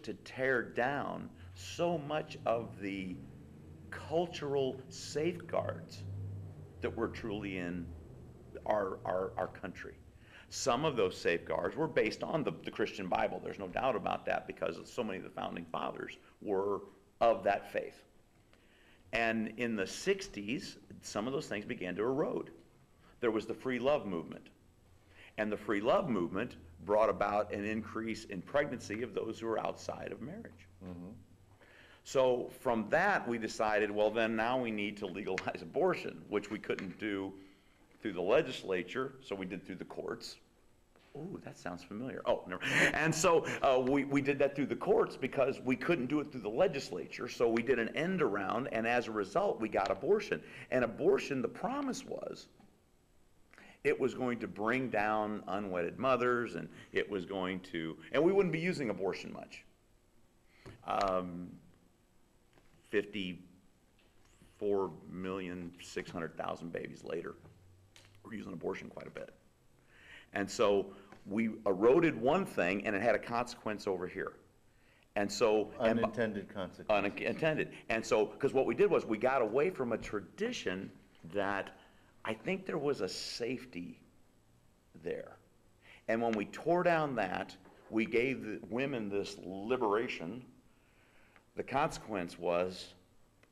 to tear down so much of the cultural safeguards that were truly in our country. Some of those safeguards were based on the Christian Bible. There's no doubt about that, because so many of the founding fathers were of that faith. And in the 60s, some of those things began to erode. There was the free love movement. And the free love movement brought about an increase in pregnancy of those who were outside of marriage. Mm-hmm. So from that, we decided, well, then now we need to legalize abortion, which we couldn't do through the legislature, so we did through the courts. Oh, that sounds familiar. Oh, never. And so we did that through the courts because we couldn't do it through the legislature, so we did an end around, and as a result, we got abortion. And abortion, the promise was, it was going to bring down unwedded mothers, and it was going to, and we wouldn't be using abortion much. 54,600,000 babies later, we're using abortion quite a bit. And so we eroded one thing, and it had a consequence over here. And so unintended consequence. Unintended. And so, because what we did was we got away from a tradition that I think there was a safety there. And when we tore down that, we gave the women this liberation. The consequence was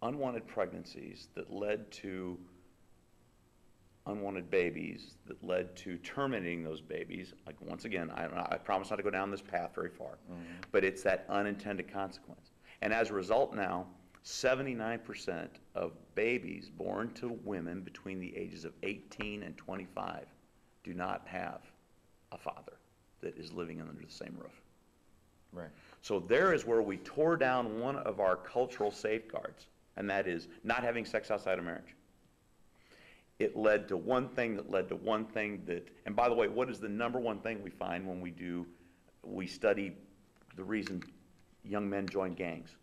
unwanted pregnancies that led to unwanted babies, that led to terminating those babies. Like, once again, I promise not to go down this path very far, but it's that unintended consequence. And as a result now, 79% of babies born to women between the ages of 18 and 25 do not have a father that is living under the same roof. Right. So there is where we tore down one of our cultural safeguards, and that is not having sex outside of marriage. It led to one thing that led to one thing that, and by the way, what is the number one thing we find when we study the reason young men join gangs?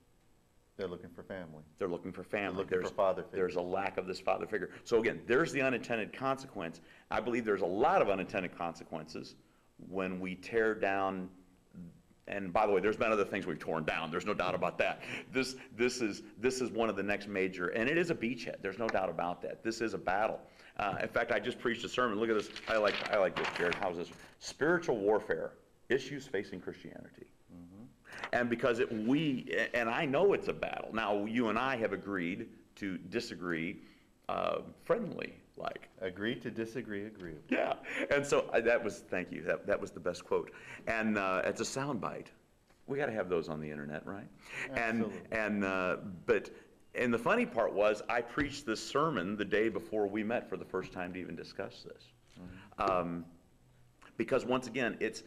They're looking for family. They're looking for family. They're looking for father figure. There's a lack of this father figure. So again, there's the unintended consequence. I believe there's a lot of unintended consequences when we tear down. And by the way, there's been other things we've torn down. There's no doubt about that. This is one of the next major, and it is a beachhead. There's no doubt about that. This is a battle. In fact, I just preached a sermon. Look at this. I like this, Jared. How's this? Spiritual warfare, issues facing Christianity. Mm-hmm. And because and I know it's a battle. Now, you and I have agreed to disagree friendly. Like, agree to disagree, agree. Yeah, and so thank you, that was the best quote. And it's a soundbite. We got to have those on the internet, right? Absolutely. But the funny part was, I preached this sermon the day before we met for the first time to even discuss this. Mm-hmm. Because once again, it's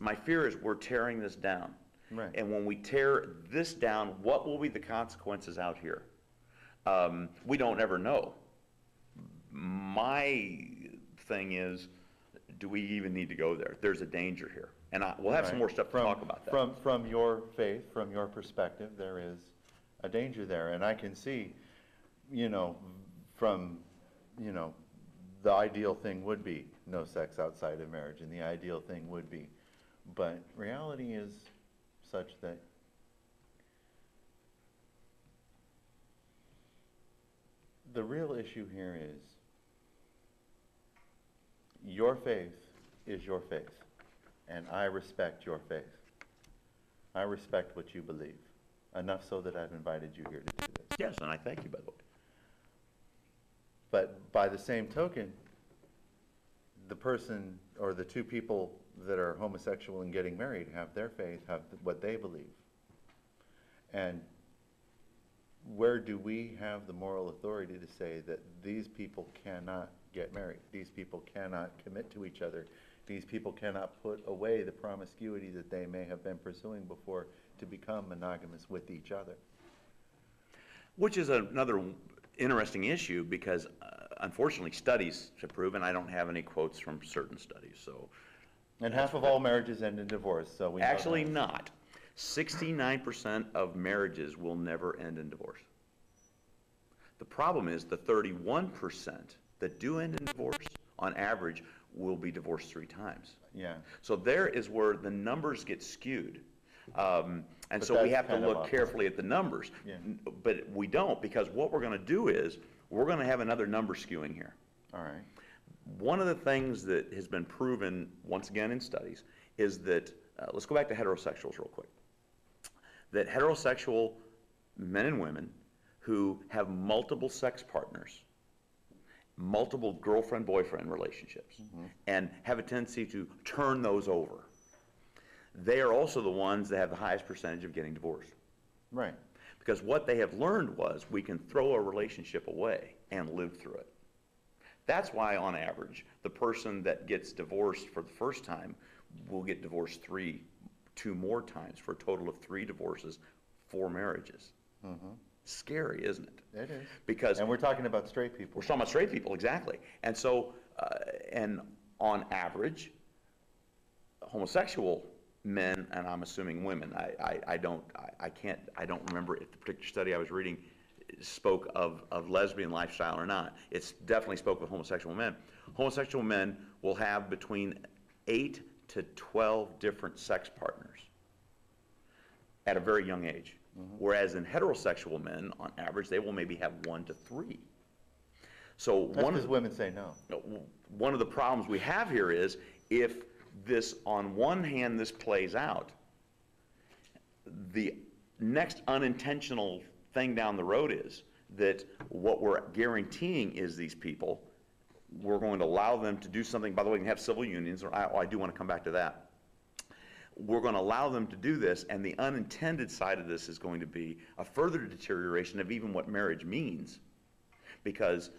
my fear is we're tearing this down. Right. And when we tear this down, what will be the consequences out here? We don't ever know. My thing is, do we even need to go there? There's a danger here. And we'll have some more stuff to talk about that. From your faith, from your perspective, there is a danger there. And I can see, the ideal thing would be no sex outside of marriage, and the ideal thing would be. But reality is such that the real issue here is your faith is your faith, and I respect your faith. I respect what you believe, enough so that I've invited you here to do this. Yes, and I thank you, by the way. But by the same token, the person or the two people that are homosexual and getting married have their faith, have what they believe. And where do we have the moral authority to say that these people cannot get married? These people cannot commit to each other. These people cannot put away the promiscuity that they may have been pursuing before to become monogamous with each other. Which is another interesting issue because, unfortunately, studies have proven, I don't have any quotes from certain studies, so. And half of all marriages end in divorce, so we know Actually that. not. 69% of marriages will never end in divorce. The problem is the 31% that do end in divorce, on average, will be divorced 3 times. Yeah. So there is where the numbers get skewed. And But so we that's have to kind of look obvious. carefully at the numbers. Yeah. But we don't, because what we're gonna do is, we're gonna have another number skewing here. All right. One of the things that has been proven, once again in studies, is that, let's go back to heterosexuals real quick. That heterosexual men and women who have multiple sex partners, multiple girlfriend-boyfriend relationships, and have a tendency to turn those over, they are also the ones that have the highest percentage of getting divorced. Right. Because what they have learned was we can throw a relationship away and live through it. That's why, on average, the person that gets divorced for the first time will get divorced two more times, for a total of 3 divorces, 4 marriages. Scary, isn't it? It is. Because And we're talking about straight people. we're talking about straight people, exactly. And so, and on average, homosexual men, and I'm assuming women, I don't remember if the particular study I was reading spoke of lesbian lifestyle or not. It's definitely spoke of homosexual men. Homosexual men will have between 8 to 12 different sex partners at a very young age. Whereas in heterosexual men, on average, they will maybe have 1 to 3. So That's because women say no. one of the problems we have here is, if this, on one hand, this plays out, the next unintentional thing down the road is that what we're guaranteeing is these people, we're going to allow them to do something. By the way, we can have civil unions, or I do want to come back to that. We're going to allow them to do this, and the unintended side of this is going to be a further deterioration of even what marriage means. Because,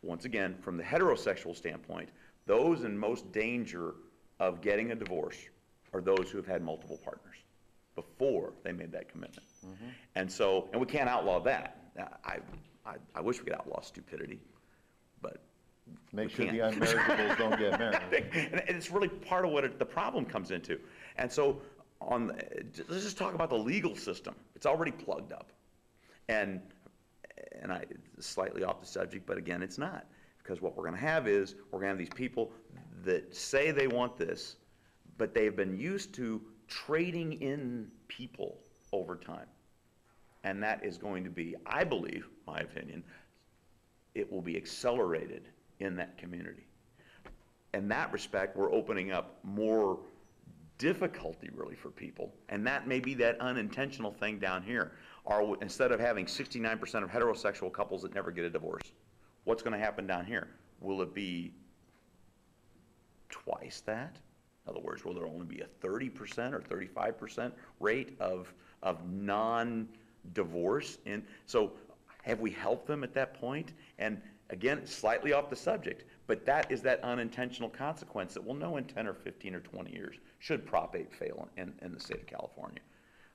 once again, from the heterosexual standpoint, those in most danger of getting a divorce are those who have had multiple partners before they made that commitment. And so, and we can't outlaw that. I wish we could outlaw stupidity, but Make we sure the can't. unmarriageables don't get married. And it's really part of what the problem comes into. And so, let's just talk about the legal system. It's already plugged up. And it's slightly off the subject, but again, it's not. Because what we're going to have is, we're going to have these people that say they want this, but they've been used to trading in people over time. And that is going to be, I believe, my opinion, it will be accelerated in that community. In that respect, we're opening up more difficulty, really, for people. And that may be that unintentional thing down here. Instead of having 69% of heterosexual couples that never get a divorce, what's going to happen down here? Will it be twice that? In other words, will there only be a 30% or 35% rate of non-divorce? And so, have we helped them at that point? And again, slightly off the subject, but that is that unintentional consequence that we'll know in 10 or 15 or 20 years, should Prop 8 fail in the state of California.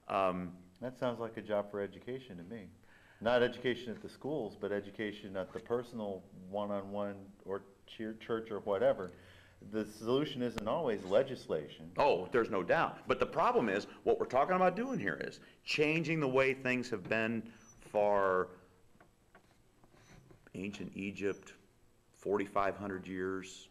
That sounds like a job for education to me. Not education at the schools, but education at the personal one-on-one or church or whatever. The solution isn't always legislation. Oh, there's no doubt. But the problem is, what we're talking about doing here is changing the way things have been for ancient Egypt, 4,500 years,